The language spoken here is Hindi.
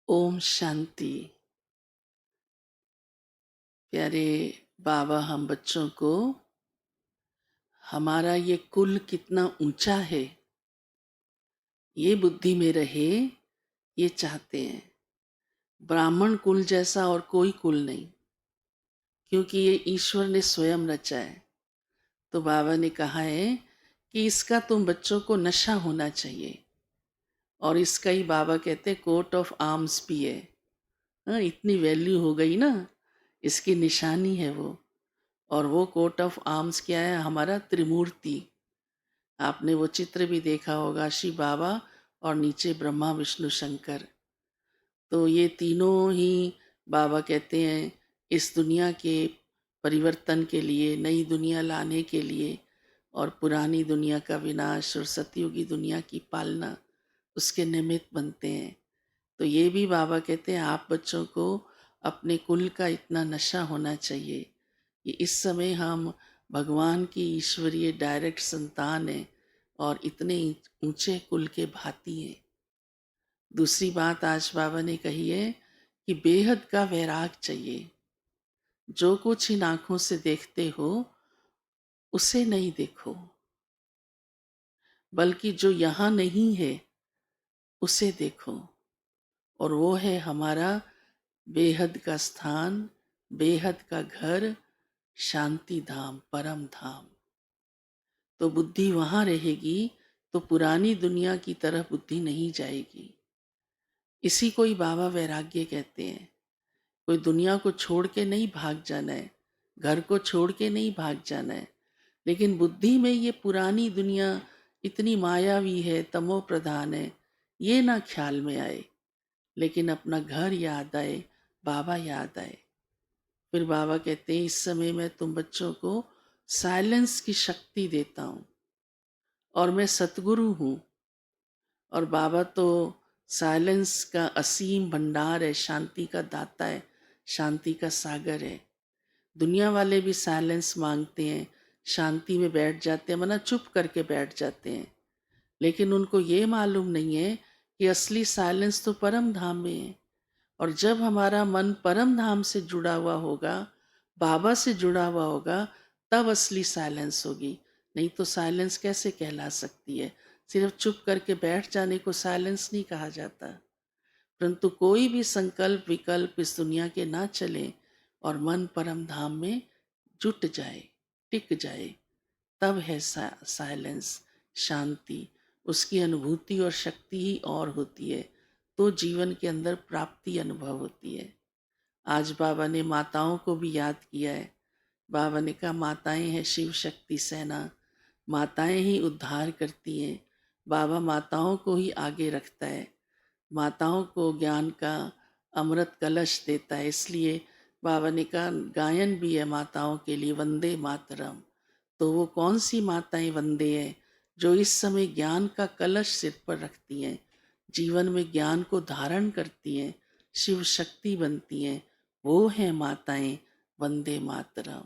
ओम शांति। प्यारे बाबा, हम बच्चों को हमारा ये कुल कितना ऊंचा है ये बुद्धि में रहे, ये चाहते हैं। ब्राह्मण कुल जैसा और कोई कुल नहीं, क्योंकि ये ईश्वर ने स्वयं रचा है। तो बाबा ने कहा है कि इसका तुम बच्चों को नशा होना चाहिए, और इसका ही बाबा कहते हैं कोट ऑफ आर्म्स भी है। हाँ, इतनी वैल्यू हो गई ना, इसकी निशानी है वो। और वो कोट ऑफ आर्म्स क्या है? हमारा त्रिमूर्ति। आपने वो चित्र भी देखा होगा, शिव बाबा और नीचे ब्रह्मा विष्णु शंकर। तो ये तीनों ही बाबा कहते हैं इस दुनिया के परिवर्तन के लिए, नई दुनिया लाने के लिए, और पुरानी दुनिया का विनाश और सतयुगी दुनिया की पालना, उसके निमित्त बनते हैं। तो ये भी बाबा कहते हैं आप बच्चों को अपने कुल का इतना नशा होना चाहिए कि इस समय हम भगवान की ईश्वरीय डायरेक्ट संतान हैं और इतने ऊंचे कुल के भांति हैं। दूसरी बात आज बाबा ने कही है कि बेहद का वैराग चाहिए। जो कुछ इन आंखों से देखते हो उसे नहीं देखो, बल्कि जो यहाँ नहीं है उसे देखो। और वो है हमारा बेहद का स्थान, बेहद का घर, शांति धाम, परम धाम। तो बुद्धि वहां रहेगी तो पुरानी दुनिया की तरफ बुद्धि नहीं जाएगी। इसी को ही बाबा वैराग्य कहते हैं। कोई दुनिया को छोड़ के नहीं भाग जाना है, घर को छोड़ के नहीं भाग जाना है, लेकिन बुद्धि में ये पुरानी दुनिया इतनी मायावी है, तमो प्रधान है, ये ना ख्याल में आए, लेकिन अपना घर याद आए, बाबा याद आए। फिर बाबा कहते हैं इस समय मैं तुम बच्चों को साइलेंस की शक्ति देता हूँ, और मैं सतगुरु हूँ। और बाबा तो साइलेंस का असीम भंडार है, शांति का दाता है, शांति का सागर है। दुनिया वाले भी साइलेंस मांगते हैं, शांति में बैठ जाते हैं, मना चुप करके बैठ जाते हैं, लेकिन उनको ये मालूम नहीं है कि असली साइलेंस तो परम धाम में है। और जब हमारा मन परम धाम से जुड़ा हुआ होगा, बाबा से जुड़ा हुआ होगा, तब असली साइलेंस होगी। नहीं तो साइलेंस कैसे कहला सकती है? सिर्फ चुप करके बैठ जाने को साइलेंस नहीं कहा जाता। परंतु कोई भी संकल्प विकल्प इस दुनिया के ना चले और मन परम धाम में जुट जाए, टिक जाए, तब है साइलेंस, शांति। उसकी अनुभूति और शक्ति ही और होती है, तो जीवन के अंदर प्राप्ति अनुभव होती है। आज बाबा ने माताओं को भी याद किया है। बाबा ने कहा माताएं हैं शिव शक्ति सेना, माताएं ही उद्धार करती हैं। बाबा माताओं को ही आगे रखता है, माताओं को ज्ञान का अमृत कलश देता है। इसलिए बाबा ने कहा गायन भी है माताओं के लिए, वंदे मातरम। तो वो कौन सी माताएं वंदे हैं? जो इस समय ज्ञान का कलश सिर पर रखती हैं, जीवन में ज्ञान को धारण करती हैं, शिव शक्ति बनती हैं, वो हैं माताएं वंदे मातरम।